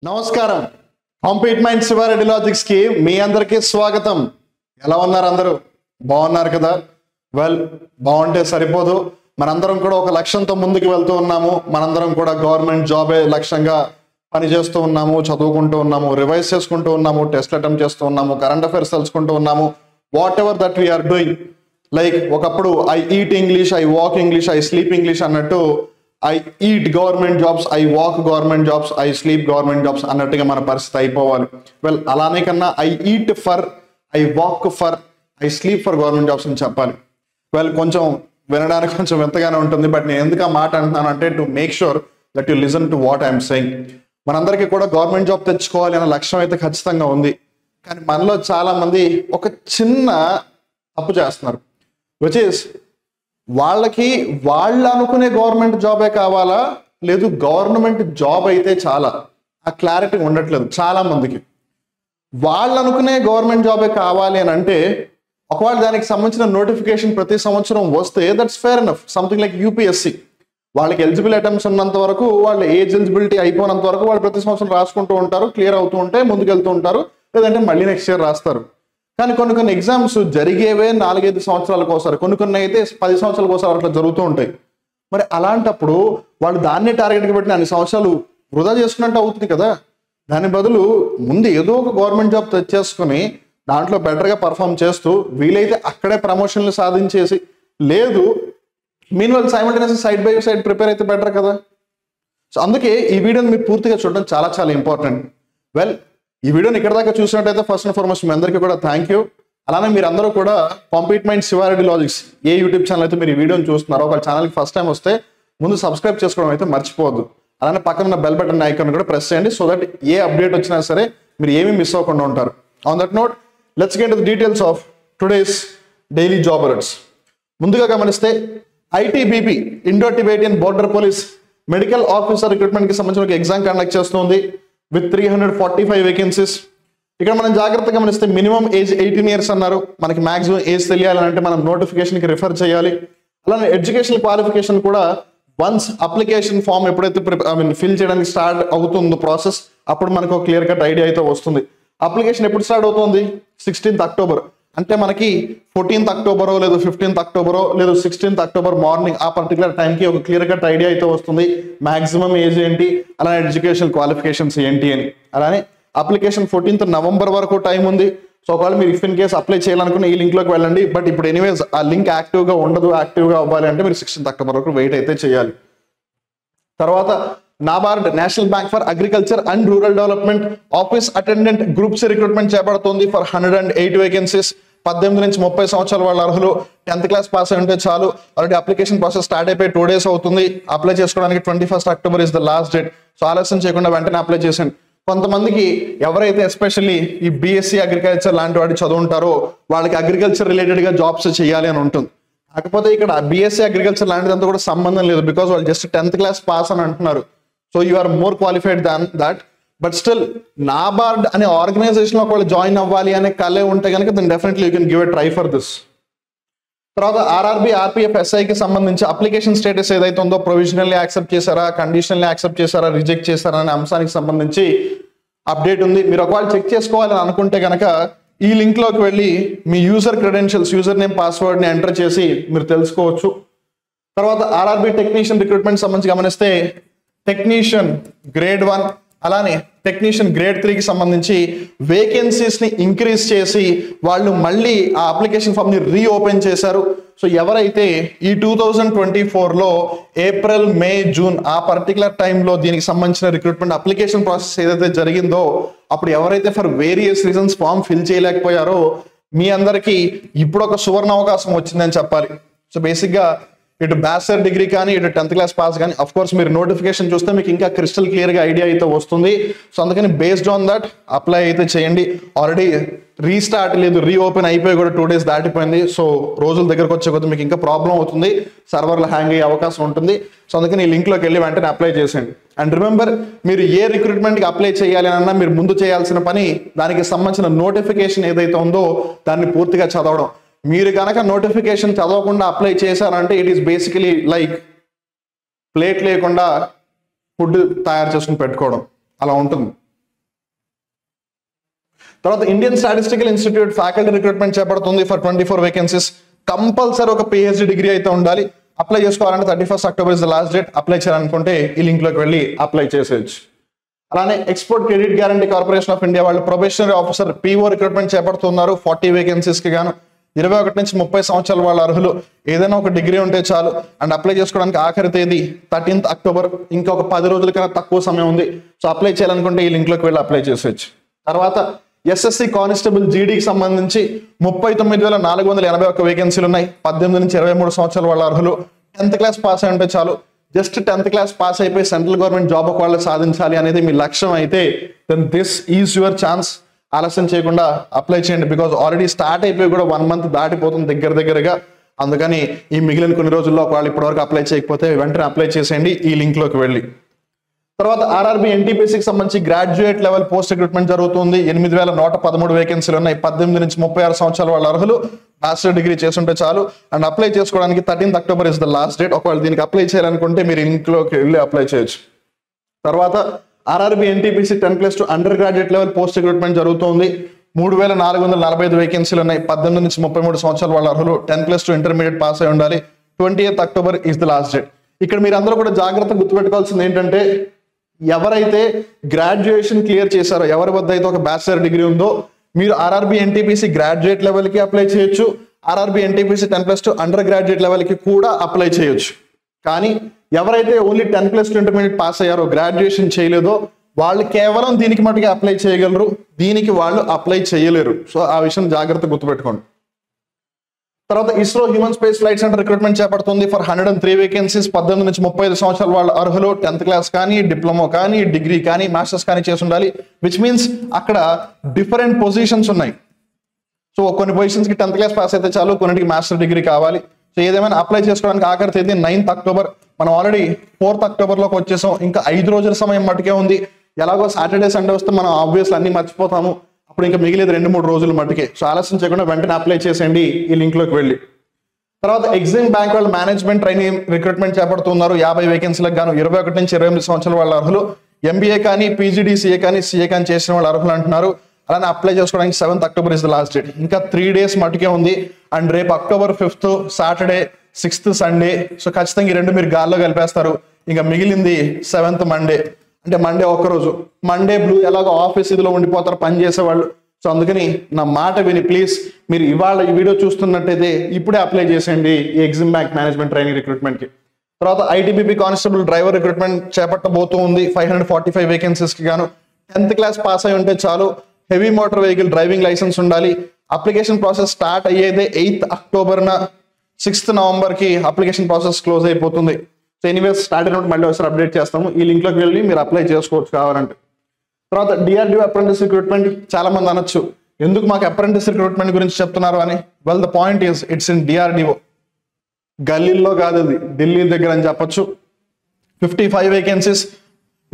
నమస్కారం. Compete mind Sivareddy logics కి మీ అందరికీ స్వాగతం. ఎలా ఉన్నారు అందరూ? బాగున్నారు కదా? వెల్, బాగుంటే సరిపోదు. మనందరం కూడా ఒక లక్ష్యంతో ముందుకు వెళ్తూ ఉన్నాము. మనందరం కూడా గవర్నమెంట్ జాబే లక్ష్యంగా పనిచేస్తూ ఉన్నాము, చదువుకుంటూ ఉన్నాము, రివైజ్ చేసుకుంటూ ఉన్నాము, టెస్ట్ అటెంప్ట్ చేస్తూ ఉన్నాము, కరెంట్ అఫైర్స్ తెలుసుకుంటూ ఉన్నాము. Whatever that we are doing, like ఒకప్పుడు I eat English, I walk English, I sleep English అన్నట్టు I eat government jobs, I walk government jobs, I sleep government jobs అన్నట్టుగా మన పరిస్థితి అయిపోవాలి. వెల్, అలానే కన్నా I eat for, I walk for, I sleep for government jobs అని చెప్పాలి. Well, కొంచెం వినడానికి కొంచెం వింతగానే ఉంటుంది, బట్ నేను ఎందుకు ఆ మాట అంటున్నాను అంటే to make sure that you listen to what I'm saying. మనందరికీ కూడా గవర్నమెంట్ జాబ్ తెచ్చుకోవాలి అనే లక్ష్యం అయితే ఖచ్చితంగా ఉంది. కానీ మనలో చాలా మంది ఒక చిన్న తప్పు చేస్తున్నారు, విచ్ ఈస్ వాళ్ళకి వాళ్ళు అనుకునే గవర్నమెంట్ జాబే కావాలా, లేదు గవర్నమెంట్ జాబ్ అయితే చాలా, ఆ క్లారిటీ ఉండట్లేదు చాలా మందికి. వాళ్ళు అనుకునే గవర్నమెంట్ జాబే కావాలి అని అంటే ఒకవేళ దానికి సంబంధించిన నోటిఫికేషన్ ప్రతి సంవత్సరం వస్తే that's fair enough. Something like UPSC, వాళ్ళకి ఎలిజిబుల్ అటెంప్ట్స్ ఉన్నంత వరకు, వాళ్ళ ఏజ్ ఎలిజిబిలిటీ అయిపోయినంత వరకు వాళ్ళు ప్రతి సంవత్సరం రాసుకుంటూ ఉంటారు, క్లియర్ అవుతూ ఉంటే ముందుకెళ్తూ ఉంటారు, లేదంటే మళ్ళీ నెక్స్ట్ ఇయర్ రాస్తారు. కానీ కొన్ని ఎగ్జామ్స్ జరిగేవే 4-5 సంవత్సరాలకు ఒకసారి, కొన్ని అయితే 10 సంవత్సరాలకు ఒకసారి అట్లా జరుగుతూ ఉంటాయి. మరి అలాంటప్పుడు వాళ్ళు దాన్ని టార్గెట్గా పెట్టిన అన్ని సంవత్సరాలు వృధా చేసుకున్నట్టు అవుతుంది కదా. దాని బదులు ముందు ఏదో ఒక గవర్నమెంట్ జాబ్ తెచ్చేసుకుని దాంట్లో బెటర్గా పర్ఫామ్ చేస్తూ వీలైతే అక్కడే ప్రమోషన్లు సాధించేసి, లేదు మీన్వెల్ simultaneous side by side prepare అయితే బెటర్ కదా. సో అందుకే ఈ వీడియోని మీరు పూర్తిగా చూడడం చాలా చాలా ఇంపార్టెంట్. వెల్, ఈ వీడియోని ఇక్కడ దాకా చూసినట్టయితే ఫస్ట్ అండ్ ఫార్మోస్ట్ మీ అందరికీ కూడా థ్యాంక్ యూ. అలానే మీరు అందరూ కూడా కాంపీట్ మైండ్ శివారెడ్డి లాజిక్స్ ఏ యూట్యూబ్ ఛానల్ అయితే మీరు ఈ వీడియోని చూస్తున్నారో, ఒక ఛానల్కి ఫస్ట్ టైం వస్తే ముందు సబ్స్క్రైబ్ చేసుకోవడం అయితే మర్చిపోవద్దు. అలానే పక్కన ఉన్న బెల్ బటన్ ఐకాన్ కూడా ప్రెస్ చేయండి, సో దట్ ఏ అప్డేట్ వచ్చినా సరే మీరు ఏమీ మిస్ అవ్వకుండా ఉంటారు. On that note, let's get to the details of today's daily job alerts. ముందుగా గమనిస్తే ITBP, Indo Tibetan border police medical officer recruitment కి సంబంధించిన ఒక ఎగ్జామ్ కండక్ట్ చేస్తుంది విత్ 345 వేకెన్సీస్. ఇక్కడ మనం జాగ్రత్తగా గమనిస్తే మినిమం ఏజ్ 18 ఇయర్స్ అన్నారు. మనకి మాక్సిమం ఏజ్ తెలియాలంటే మనం నోటిఫికేషన్ కి రిఫర్ చేయాలి. అలానే ఎడ్యుకేషన్ క్వాలిఫికేషన్ కూడా వన్స్ అప్లికేషన్ ఫామ్ ఎప్పుడైతే ఫిల్ చేయడానికి స్టార్ట్ అవుతుందో ప్రాసెస్, అప్పుడు మనకు ఒక క్లియర్ కట్ ఐడియా అయితే వస్తుంది. అప్లికేషన్ ఎప్పుడు స్టార్ట్ అవుతుంది? 16th October. అంటే మనకి 14th అక్టోబరో లేదు 15th అక్టోబరో లేదు 16th అక్టోబర్ మార్నింగ్ ఆ పర్టికులర్ టైంకి ఒక క్లియర్ కట్ ఐడియా అయితే వస్తుంది. మాక్సిమం ఏజ్ ఏంటి, అలానే ఎడ్యుకేషన్ క్వాలిఫికేషన్స్ ఏంటి అని. అలానే అప్లికేషన్ 14th నవంబర్ వరకు టైం ఉంది. సో ఒకవేళ మీరు ఇఫ్ ఇన్ కేస్ అప్లై చేయాలనుకున్న ఈ లింక్లోకి వెళ్ళండి. బట్ ఇప్పుడు ఎనీవేస్ ఆ లింక్ యాక్టివ్గా ఉండదు. యాక్టివ్గా అవ్వాలి అంటే మీరు 16th అక్టోబర్ వరకు వెయిట్ అయితే చేయాలి. తర్వాత NABARD, national bank for agriculture and rural development office attendant groups recruitment చేపడుతుంది ఫర్ 108 వేకెన్సీస్. 18 నుంచి 30 సంవత్సరాల వాళ్ళ అర్హులు 10th క్లాస్ పాస్ అయి ఉంటే చాలు. ఆల్రెడీ అప్లికేషన్ ప్రాసెస్ స్టార్ట్ అయిపోయి 2 days అవుతుంది. అప్లై చేసుకోవడానికి 21st October is the last date. So ఆలస్యం చేయకుండా వెంటనే అప్లై చేసేయండి. కొంతమందికి ఎవరైతే ఎస్పెషల్లీ ఈ బీఎస్సీ అగ్రికల్చర్ లాంటి వాటి చదువుంటారో వాళ్ళకి అగ్రికల్చర్ రిలేటెడ్ గా జాబ్స్ చేయాలి అని ఉంటుంది. కాకపోతే ఇక్కడ బీఎస్సీ అగ్రికల్చర్ లాంటిదంతా కూడా సంబంధం లేదు, బికాస్ వాళ్ళు జస్ట్ 10th క్లాస్ పాస్ అని అంటున్నారు. So you are more qualified than that. But still NABARD అనే ఆర్గనైజేషన్ లో ఒకళ్ళు జాయిన్ అవ్వాలి అనే కలే ఉంటే కనుక then definitely you can give a try for this. తర్వాత ఆర్ఆర్బి, ఆర్పిఎఫ్, ఎస్ఐకి సంబంధించి అప్లికేషన్ స్టేటస్ ఏదైతే ఉందో ప్రొవిజనల్లీ యాక్సెప్ట్ చేశారా, కండిషనల్లీ యాక్సెప్ట్ చేశారా, రిజెక్ట్ చేశారా అనే అంశానికి సంబంధించి అప్డేట్ ఉంది. మీరు ఒకవేళ చెక్ చేసుకోవాలని అనుకుంటే కనుక ఈ లింక్ లోకి వెళ్ళి మీ user credentials, user name, password ని ఎంటర్ చేసి మీరు తెలుసుకోవచ్చు. తర్వాత ఆర్ఆర్బి టెక్నీషియన్ రిక్రూట్మెంట్ సంబంధించి గమనిస్తే టెక్నీషియన్ గ్రేడ్ 1 అలానే టెక్నీషియన్ గ్రేడ్ 3కి సంబంధించి వేకెన్సీస్ ని ఇంక్రీజ్ చేసి వాళ్ళు మళ్ళీ ఆ అప్లికేషన్ ఫామ్ ని రీఓపెన్ చేశారు. సో ఎవరైతే ఈ 2024లో ఏప్రిల్, మే, జూన్ ఆ పర్టికులర్ టైంలో దీనికి సంబంధించిన రిక్రూట్మెంట్ అప్లికేషన్ ప్రాసెస్ ఏదైతే జరిగిందో అప్పుడు ఎవరైతే for various reasons form fill చేయలేకపోయారో మీ అందరికీ ఇప్పుడు ఒక సువర్ణ అవకాశం వచ్చిందని చెప్పాలి. సో బేసిక్గా ఇటు బ్యాచిలర్ డిగ్రీ కానీ ఇటు 10th క్లాస్ పాస్ కానీ అఫ్ కోర్స్ మీరు నోటిఫికేషన్ చూస్తే మీకు ఇంకా క్రిస్టల్ క్లియర్గా ఐడియా అయితే వస్తుంది. సో అందుకని బేస్డ్ ఆన్ దట్ అప్లై అయితే చేయండి. ఆల్రెడీ రీస్టార్ట్ లేదు, రీఓపెన్ అయిపోయి కూడా 2 days దాటిపోయింది. సో రోజుల దగ్గరకు వచ్చే కొద్ది మీకు ఇంకా ప్రాబ్లం అవుతుంది, సర్వర్లు హ్యాంగ్ అయ్యే అవకాశం ఉంటుంది. సో అందుకని ఈ లింక్లోకి వెళ్ళి వెంటనే అప్లై చేసేయండి. అండ్ రిమెంబర్, మీరు ఏ రిక్రూట్మెంట్కి అప్లై చేయాలి అన్నా మీరు ముందు చేయాల్సిన పని దానికి సంబంధించిన నోటిఫికేషన్ ఏదైతే ఉందో దాన్ని పూర్తిగా చదవడం. మీరు కనుక నోటిఫికేషన్ చదవకుండా అప్లై చేశారంటే it is basically like plate లేకుండా ఫుడ్ తయారు చేసుకుని పెట్టుకోవడం అలా ఉంటుంది. తర్వాత Indian statistical institute faculty recruitment చేపడుతుంది ఫర్ 24 వేకెన్సీస్. కంపల్సరీ ఒక పిహెచ్డి డిగ్రీ అయితే ఉండాలి. అప్లై చేసుకోవాలంటే 31st October is the last date. Apply చేయాలనుకుంటే ఈ లింక్ లోకి వెళ్ళి అప్లై చేసేయచ్చు. అలానే export credit guarantee corporation of India వాళ్ళు ప్రొబేషనరీ ఆఫీసర్ PO రిక్రూట్మెంట్ చేపడుతున్నారు 40 వేకెన్సీస్ కి గాను. 21 నుంచి 30 సంవత్సరాల వాళ్ళ అర్హులు, ఏదైనా ఒక డిగ్రీ ఉంటే చాలు. అండ్ అప్లై చేసుకోవడానికి ఆఖరి తేదీ 13th October, ఇంకా ఒక 10 రోజుల కన్నా తక్కువ సమయం ఉంది. సో అప్లై చేయాలనుకుంటే ఈ లింక్ లోకి వెళ్ళి అప్లై చేసేయచ్చు. తర్వాత SSC కానిస్టేబుల్ జీడీకి సంబంధించి 39,481 వేకెన్సీలు ఉన్నాయి. 18 నుంచి 23 సంవత్సరాల వాళ్ళ అర్హులు, 10th క్లాస్ పాస్ అయి ఉంటే చాలు. జస్ట్ 10th క్లాస్ పాస్ అయిపోయి సెంట్రల్ గవర్నమెంట్ జాబ్ ఒక వాళ్ళు సాధించాలి అనేది మీ లక్ష్యం అయితే then this is your chance. ఆలస్యం చేయకుండా అప్లై చేయండి. బికాజ్ ఆల్రెడీ స్టార్ట్ అయిపోయి కూడా 1 month దాటిపోతుంది దగ్గరగా. అందుకని ఈ మిగిలిన కొన్ని రోజుల్లో వాళ్ళు ఇప్పటివరకు అప్లై చేయకపోతే వెంటనే అప్లై చేసేయండి ఈ లింక్ లోకి వెళ్ళి. తర్వాత ఆర్ఆర్బీ ఎన్టీపీసీకి సంబంధించి గ్రాడ్యుయేట్ లెవెల్ పోస్ట్ రిక్రూట్మెంట్ జరుగుతుంది. 8,113 వేకెన్సీలు ఉన్నాయి. 18 నుంచి 36 సంవత్సరాల వాళ్ళ అర్హులు, మాస్టర్ డిగ్రీ చేస్తుంటే చాలు. అండ్ అప్లై చేసుకోవడానికి 13th October is the last date. ఒకవేళ దీనికి అప్లై చేయాలనుకుంటే మీరు లింక్ లోకి వెళ్ళి అప్లై చేయొచ్చు. తర్వాత RRB NTPC 10+2 under graduate level post recruitment జరుగుతుంది. 3,445 వేకెన్సీలు ఉన్నాయి. 18 నుంచి 33 సంవత్సరాల వాళ్ళ అర్హులు, 10+2 ఇంటర్మీడియట్ పాస్ అయి ఉండాలి. 20th October is the last date. ఇక్కడ మీరు అందరూ కూడా జాగ్రత్తగా గుర్తుపెట్టుకోవాల్సింది ఏంటంటే, ఎవరైతే గ్రాడ్యుయేషన్ క్లియర్ చేశారో, ఎవరి వద్ద అయితే ఒక బ్యాచిలర్ డిగ్రీ ఉందో, మీరు ఆర్ఆర్బీ ఎన్టీపీసీ గ్రాడ్యుయేట్ లెవెల్ కి అప్లై చేయొచ్చు. RRB NTPC 10+2 under graduate level కి కూడా అప్లై చేయొచ్చు. కానీ ఎవరైతే ఓన్లీ 10+2 ఇంటర్మీడియట్ పాస్ అయ్యారో, గ్రాడ్యుయేషన్ చేయలేదో, వాళ్ళు కేవలం దీనికి మటుకే అప్లై చేయగలరు. దీనికి వాళ్ళు అప్లై చేయలేరు. సో ఆ విషయం జాగ్రత్త గుర్తుపెట్టుకోండి. తర్వాత ISRO human space flight centre recruitment చేపడుతుంది ఫర్ 103 వేకెన్సీస్. 18 నుంచి 35 సంవత్సరాల వాళ్ళ అర్హులు, 10th క్లాస్ కానీ, డిప్లొమా కానీ, డిగ్రీ కానీ, మాస్టర్స్ కానీ చేసి ఉండాలి. విచ్ మీన్స్ అక్కడ డిఫరెంట్ పొజిషన్స్ ఉన్నాయి. సో కొన్ని పొజిషన్స్ కి 10th క్లాస్ పాస్ అయితే చాలు, కొన్నిటికి మాస్టర్ డిగ్రీ కావాలి. సో ఏదేమైనా అప్లై చేసుకోవడానికి ఆఖరి తేదీ 9th October. మనం ఆల్రెడీ 4th October లోకి వచ్చేసాం. ఇంకా 5 రోజుల సమయం మటుకే ఉంది. ఎలాగో సాటర్డే సండే వస్తే మనం ఆబ్వియస్లీ అన్ని మర్చిపోతాము. అప్పుడు ఇంకా మిగిలేదు 2-3 రోజులు మటుకే. సో ఆలస్యం చేయకుండా వెంటనే అప్లై చేసేయండి ఈ లింక్ లోకి వెళ్ళి. తర్వాత ఎగ్జిమ్ బ్యాంక్ వాళ్ళు మేనేజ్మెంట్ ట్రైనింగ్ రిక్రూట్మెంట్ చేపడుతున్నారు 50 వేకెన్సీలకు గాను. 21 నుంచి 28 సంవత్సరాల వాళ్ళ అర్హులు, MBA కానీ, PGDCA కానీ, CA కానీ చేసిన వాళ్ళు అర్హులు అంటున్నారు. అలానే అప్లై చేసుకోవడానికి 7th October is the last date. ఇంకా 3 days మటుకే ఉంది. అండ్ రేపు October 5th Saturday, 6th Sunday. So ఖచ్చితంగా ఈ రెండు మీరు గాల్లో కలిపేస్తారు. ఇంకా మిగిలింది 7th మండే. అంటే మండే ఒక్కరోజు, మండే బ్లూ ఎలాగో ఆఫీస్ ఇదిలో ఉండిపోతారు పని చేసేవాళ్ళు. సో అందుకని నా మాట విని ప్లీజ్ మీరు ఇవాళ ఈ వీడియో చూస్తున్నట్టయితే ఇప్పుడే అప్లై చేసేయండి ఈ EXIM bank management training recruitment కి. తర్వాత ITBP కానిస్టేబుల్ డ్రైవర్ రిక్రూట్మెంట్ చేపట్టబోతూ ఉంది 545 వేకెన్సీస్ కి గాను. 10th క్లాస్ పాస్ అయి ఉంటే చాలు. Heavy motor vehicle driving licence ఉండాలి. అప్లికేషన్ ప్రాసెస్ స్టార్ట్ అయ్యేదే 8th October, 6th November కి అప్లికేషన్ ప్రాసెస్ క్లోజ్ అయిపోతుంది. సో ఎనీవేస్ స్టార్ట్ అయినప్పుడు మళ్ళీ ఒకసారి అప్డేట్ చేస్తాము. ఈ లింక్ లోకి వెళ్ళి మీరు అప్లై చేసుకోవచ్చు కావాలంటే. తర్వాత DRDO అప్రెంటిస్ రిక్రూట్మెంట్. చాలా మంది అనొచ్చు, ఎందుకు మాకు అప్రెంటిస్ రిక్రూట్మెంట్ గురించి చెప్తున్నారు అని. Well the point is it's in DRDO. గల్లీల్లో కాదు, అది ఢిల్లీ దగ్గర అని చెప్పొచ్చు. 55 వేకెన్సీస్.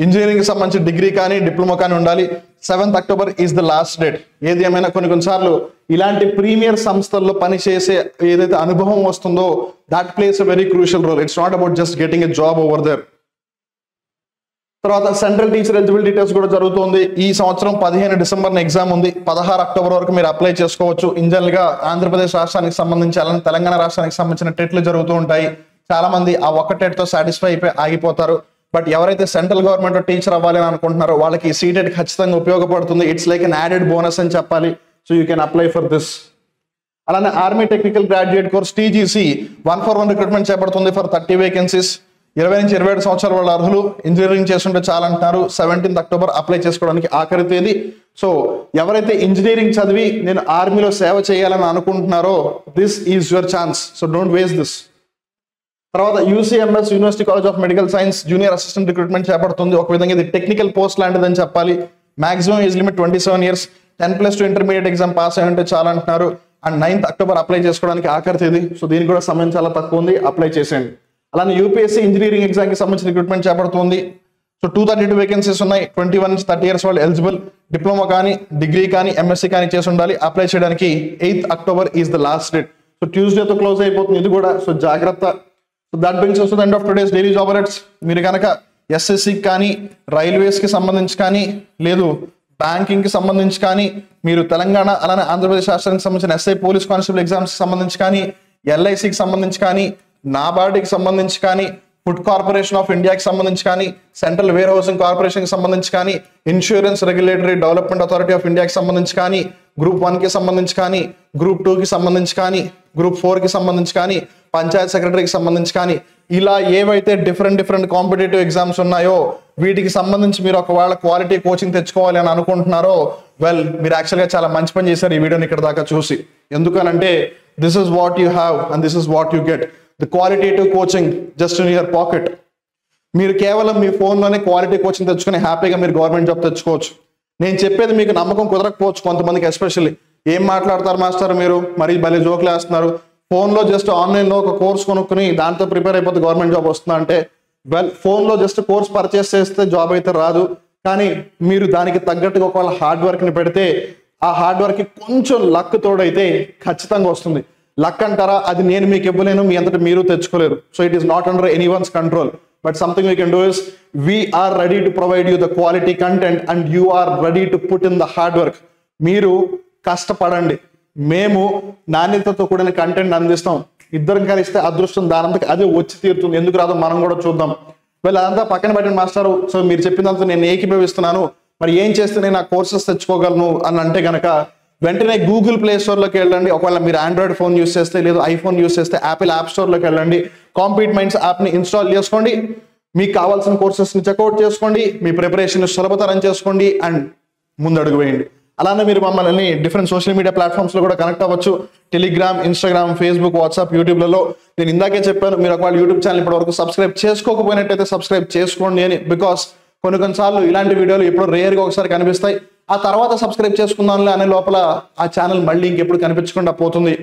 ఇంజనీరింగ్ సంబంధించి డిగ్రీ కానీ, డిప్లొమా కానీ ఉండాలి. 7th October is the last date. ఏది ఏమైనా కొన్నిసార్లు ఇలాంటి ప్రీమియర్ సంస్థల్లో పనిచేసే ఏదైతే అనుభవం వస్తుందో that plays a very crucial role. It's not about just getting a job over there. తర్వాత సెంట్రల్ టీచర్ ఎలిజిబిలిటీ టెస్ట్ కూడా జరుగుతుంది. ఈ సంవత్సరం 15 December ఎగ్జామ్ ఉంది. 16 October వరకు మీరు అప్లై చేసుకోవచ్చు. ఇన్ గా ఆంధ్రప్రదేశ్ రాష్ట్రానికి సంబంధించి, అలానే తెలంగాణ రాష్ట్రానికి సంబంధించిన టెట్లు జరుగుతూ ఉంటాయి. చాలా మంది ఆ ఒక్క టెట్ తో సాటిస్ఫై అయిపోయి ఆగిపోతారు. బట్ ఎవరైతే సెంట్రల్ గవర్నమెంట్ టీచర్ అవ్వాలి అని అనుకుంటున్నారో వాళ్ళకి ఈ సీటెట్ ఖచ్చితంగా ఉపయోగపడుతుంది. It's like an added bonus అని చెప్పాలి. So you can apply for this. అలానే army technical graduate course TGC 141 recruitment చేపడుతుంది ఫర్ 30 వేకెన్సీస్. 20 నుంచి 27 సంవత్సరాల వాళ్ళ అర్హులు, ఇంజనీరింగ్ చేస్తుంటే చాలంటున్నారు. 17th October అప్లై చేసుకోవడానికి ఆఖరి తేదీ. సో ఎవరైతే ఇంజనీరింగ్ చదివి నేను ఆర్మీలో సేవ చేయాలని అనుకుంటున్నారో this is your chance. So don't waste this. తర్వాత UCMS university college of medical science junior assistant recruitment చేపడుతుంది. ఒక విధంగా ఇది టెక్నికల్ పోస్ట్ లాంటిదని చెప్పాలి. Maximum age limit 27 years. 10+2 intermediate exam pass అయి ఉంటే చాలా అంటున్నారు. అండ్ 9th October అప్లై చేసుకోవడానికి ఆఖరి తేదీ. సో దీనికి కూడా సమయం చాలా తక్కువ ఉంది, అప్లై చేసేయండి. అలానే UPSC ఇంజనీరింగ్ ఎగ్జామ్ కి సంబంధించిన రిక్రూట్మెంట్ చేపడుతుంది. సో 232 వేకెన్సీస్ ఉన్నాయి. 21 నుంచి 30 years వాళ్ళు ఎలిజిబుల్. డిప్లొమా కానీ, డిగ్రీ కానీ, MSc కానీ చేసి ఉండాలి. అప్లై చేయడానికి 8th October is the last date. So ట్యూస్డేతో క్లోజ్ అయిపోతుంది ఇది కూడా. సో జాగ్రత్త. So that brings us to the end of today's daily job alerts. మీరు కనుక SSC కానీ, రైల్వేస్ కి సంబంధించి కానీ, లేదు బ్యాంకింగ్కి సంబంధించి కానీ, మీరు తెలంగాణ అలానే ఆంధ్రప్రదేశ్ రాష్ట్రానికి సంబంధించిన ఎస్ఐ పోలీస్ కానిస్టేబుల్ ఎగ్జామ్స్కి సంబంధించి కానీ, ఎల్ఐసికి సంబంధించి కానీ, నాబార్డ్కి సంబంధించి కానీ, ఫుడ్ కార్పొరేషన్ ఆఫ్ ఇండియాకి సంబంధించి కానీ, సెంట్రల్ వేర్ హౌసింగ్ కార్పొరేషన్కి సంబంధించి కానీ, insurance regulatory development authority of ఇండియాకి సంబంధించి కానీ, గ్రూప్ 1కి సంబంధించి కానీ, గ్రూప్ 2కి సంబంధించి కానీ, గ్రూప్ 4కి సంబంధించి కానీ, పంచాయత్ సెక్రటరీకి సంబంధించి కానీ, ఇలా ఏవైతే డిఫరెంట్ కాంపిటేటివ్ ఎగ్జామ్స్ ఉన్నాయో వీటికి సంబంధించి మీరు ఒకవేళ క్వాలిటీ కోచింగ్ తెచ్చుకోవాలి అని అనుకుంటున్నారో, వెల్, మీరు యాక్చువల్గా చాలా మంచి పని చేశారు ఈ వీడియోని ఇక్కడ దాకా చూసి. ఎందుకనంటే this is what you have and this is what you get, the qualitative coaching just in your pocket. మీరు కేవలం మీ ఫోన్లోనే క్వాలిటీ కోచింగ్ తెచ్చుకొని హ్యాపీగా మీరు గవర్నమెంట్ జాబ్ తెచ్చుకోవచ్చు. నేను చెప్పేది మీకు నమ్మకం కుదరకపోవచ్చు కొంతమందికి, ఎస్పెషల్లీ ఏం మాట్లాడతారు మాస్టర్ మీరు, మరి భలే జోకులు వేస్తున్నారు, ఫోన్లో జస్ట్ ఆన్లైన్లో ఒక కోర్స్ కొనుక్కుని దాంతో ప్రిపేర్ అయిపోతే గవర్నమెంట్ జాబ్ వస్తుందా అంటే, వెల్, ఫోన్లో జస్ట్ కోర్స్ పర్చేస్ చేస్తే జాబ్ అయితే రాదు. కానీ మీరు దానికి తగ్గట్టుగా ఒకవేళ హార్డ్ వర్క్ని పెడితే ఆ హార్డ్ వర్క్కి కొంచెం లక్ తోడైతే ఖచ్చితంగా వస్తుంది. లక్ అంటారా, అది నేను మీకు ఇవ్వలేను, మీ అంతటి మీరు తెచ్చుకోలేరు. So it is not under anyone's control. But something we can do is, we are ready to provide you the quality content and you are ready to put in the hard work. మీరు కష్టపడండి, మేము నాణ్యతతో కూడిన content అందిస్తాం. ఇద్దరం కలిస్తే అదృష్టం దానంతకు అదే వచ్చి తీరుతుంది. ఎందుకు రాదో మనం కూడా చూద్దాం. వీళ్ళు అదంతా పక్కన పెట్టండి మాస్టారు. సో మీరు చెప్పినంత నేను ఏకీభవిస్తున్నాను, మరి ఏం చేస్తే నేను ఆ కోర్సెస్ తెచ్చుకోగలను అని అంటే గనక వెంటనే గూగుల్ ప్లే స్టోర్లోకి వెళ్ళండి. ఒకవేళ మీరు ఆండ్రాయిడ్ ఫోన్ యూస్ చేస్తే, లేదు ఐఫోన్ యూస్ చేస్తే యాపిల్ యాప్ స్టోర్లోకి వెళ్ళండి. కాంపీట్ మైండ్స్ యాప్ని ఇన్స్టాల్ చేసుకోండి. మీకు కావాల్సిన కోర్సెస్ని చెక్అవుట్ చేసుకోండి, మీ ప్రిపరేషన్ సులభతరం చేసుకోండి అండ్ ముందడుగు వేయండి. అలానే మీరు మమ్మల్ని డిఫరెంట్ సోషల్ మీడియా ప్లాట్ఫామ్స్లో కూడా కనెక్ట్ అవ్వచ్చు. టెలిగ్రామ్, ఇన్స్టాగ్రామ్, ఫేస్బుక్, వాట్సాప్, యూట్యూబ్లలో. నేను ఇందాకే చెప్పాను, మీరు ఒకవేళ యూట్యూబ్ ఛానల్ ఇప్పటివరకు సబ్స్క్రైబ్ చేసుకోకపోయినట్టయితే సబ్స్క్రైబ్ చేసుకోండి అని. బికాస్ కొన్నిసార్లు ఇలాంటి వీడియోలు ఎప్పుడు రేర్గా ఒకసారి కనిపిస్తాయి. ఆ తర్వాత సబ్స్క్రైబ్ చేసుకుందాంలే అనే లోపల ఆ ఛానల్ మళ్ళీ ఇంకెప్పుడు కనిపించకుండా పోతుంది.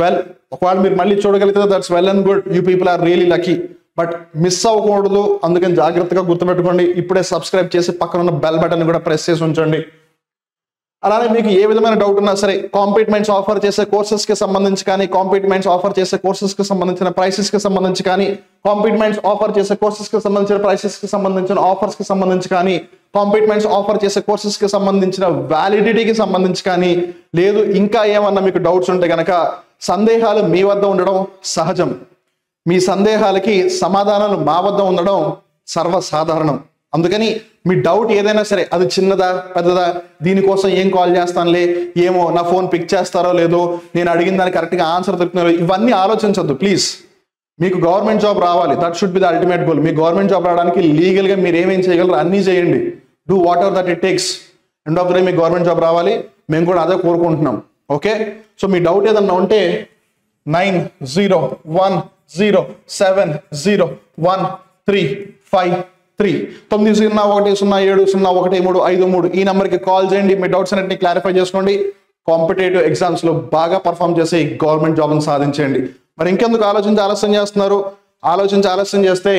వెల్, ఒకవేళ మీరు మళ్ళీ చూడగలిగితే that's well and good, you people are really lucky. But miss అవ్వకూడదు, అందుకని జాగ్రత్తగా గుర్తుపెట్టుకోండి. ఇప్పుడే సబ్స్క్రైబ్ చేసి పక్కన ఉన్న బెల్ బటన్ కూడా ప్రెస్ చేసి ఉంచండి. అలానే మీకు ఏ విధమైన డౌట్ ఉన్నా సరే, కాంపీట్ మైండ్స్ ఆఫర్ చేసే కోర్సెస్కి సంబంధించి కానీ, కాంపీట్ మైండ్స్ ఆఫర్ చేసే కోర్సెస్కి సంబంధించిన ప్రైసెస్కి సంబంధించి కానీ, కాంపీట్ మైండ్స్ ఆఫర్ చేసే కోర్సెస్కి సంబంధించిన ప్రైసెస్కి సంబంధించిన ఆఫర్స్కి సంబంధించి కానీ, కాంపీట్ మైండ్స్ ఆఫర్ చేసే కోర్సెస్కి సంబంధించిన వ్యాలిడిటీకి సంబంధించి కానీ, లేదు ఇంకా ఏమన్నా మీకు డౌట్స్ ఉంటే కనుక, సందేహాలు మీ వద్ద ఉండడం సహజం. మీ సందేహాలకి సమాధానాలు మా వద్ద ఉండడం సర్వసాధారణం. అందుకని మీ డౌట్ ఏదైనా సరే, అది చిన్నదా పెద్దదా, దీనికోసం ఏం కాల్ చేస్తానులే, ఏమో నా ఫోన్ పిక్ చేస్తారో లేదో, నేను అడిగిన దానికి కరెక్ట్గా ఆన్సర్ దొరుకుతున్నారో, ఇవన్నీ ఆలోచించొద్దు ప్లీజ్. మీకు గవర్నమెంట్ జాబ్ రావాలి, that should be the ultimate goal. Me government job రావడానికి లీగల్గా మీరు ఏమేం చేయగలరు అన్నీ చేయండి. Do what ever that it takes. End of the day మీకు గవర్నమెంట్ జాబ్ రావాలి, మేము కూడా అదే కోరుకుంటున్నాం. ఓకే, సో మీ డౌట్ ఏదన్నా ఉంటే 9010701353 9001070113 ఈ నెంబర్కి కాల్ చేయండి. మీ డౌట్స్ అన్నింటినీ క్లారిఫై చేసుకోండి. కాంపిటేటివ్ ఎగ్జామ్స్లో బాగా పర్ఫామ్ చేసి గవర్నమెంట్ జాబ్ని సాధించండి. మరి ఇంకెందుకు ఆలోచన చేస్తున్నారు? ఆలోచన చేస్తే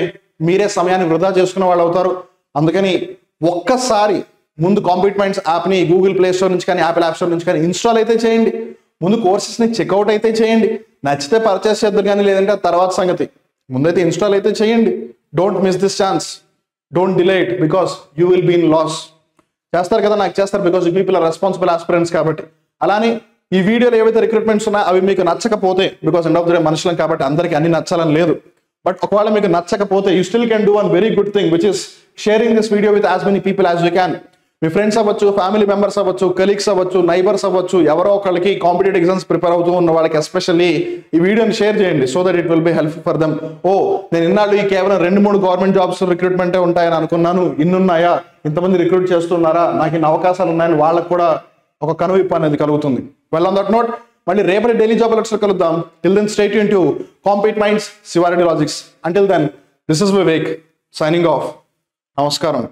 మీరే సమయాన్ని వృధా చేసుకునే వాళ్ళు అవుతారు. అందుకని ఒక్కసారి ముందు కాంపీట్ మైండ్స్ యాప్ని గూగుల్ ప్లే స్టోర్ నుంచి కానీ, యాపిల్ యాప్ స్టోర్ నుంచి కానీ ఇన్స్టాల్ అయితే చేయండి. ముందు కోర్సెస్ని చెక్అవుట్ అయితే చేయండి. నచ్చితే పర్చేస్ చేద్దరు కానీ, లేదంటే తర్వాత సంగతి. ముందైతే ఇన్స్టాల్ అయితే చేయండి. Don't miss this chance, don't delay it, because you will be in loss. చేస్తారు కదా, నాకు చేస్తారు, because you people are responsible aspirants కాబట్టి. అలానే ఈ వీడియోలో ఏవైతే రిక్రూట్మెంట్స్ ఉన్నాయో అవి మీకు నచ్చకపోతే, because end of the day మనుషులం కాబట్టి అందరికీ అన్ని నచ్చాలని లేదు, బట్ ఒకవేళ మీకు నచ్చకపోతే you still can do one very good thing, which is sharing this video with as many people as you can. Me friends అవ్వచ్చు, ఫ్యామిలీ మెంబర్స్ అవ్వచ్చు, కలీగ్స్ అవ్వచ్చు, నైబర్స్ అవ్వచ్చు, ఎవరో ఒకళ్ళకి కాంపిటేటివ్ ఎగ్జామ్స్ ప్రిపేర్ అవుతూ ఉన్న వాళ్ళకి ఎస్పెషల్లీ ఈ వీడియోని షేర్ చేయండి. So that it will be helpful for them. నేను ఇన్నాళ్ళు ఈ కేవలం 2-3 గవర్నమెంట్ జాబ్స్ రిక్రూట్మెంటే ఉంటాయని అనుకున్నాను, ఇన్నున్నాయా, ఇంతమంది రిక్రూట్ చేస్తున్నారా, నాకు ఇన్ని అవకాశాలు ఉన్నాయని వాళ్ళకు కూడా ఒక కనువిప్పు అనేది కలుగుతుంది. వెల్, ఆన్ దట్ నోట్ మళ్ళీ రేపటి డైలీ జాబ్ అలర్ట్స్లో కలుద్దాం. Till then stay tuned to compete minds Shiva Reddy logics. Until then, this is Vivek signing off. నమస్కారం.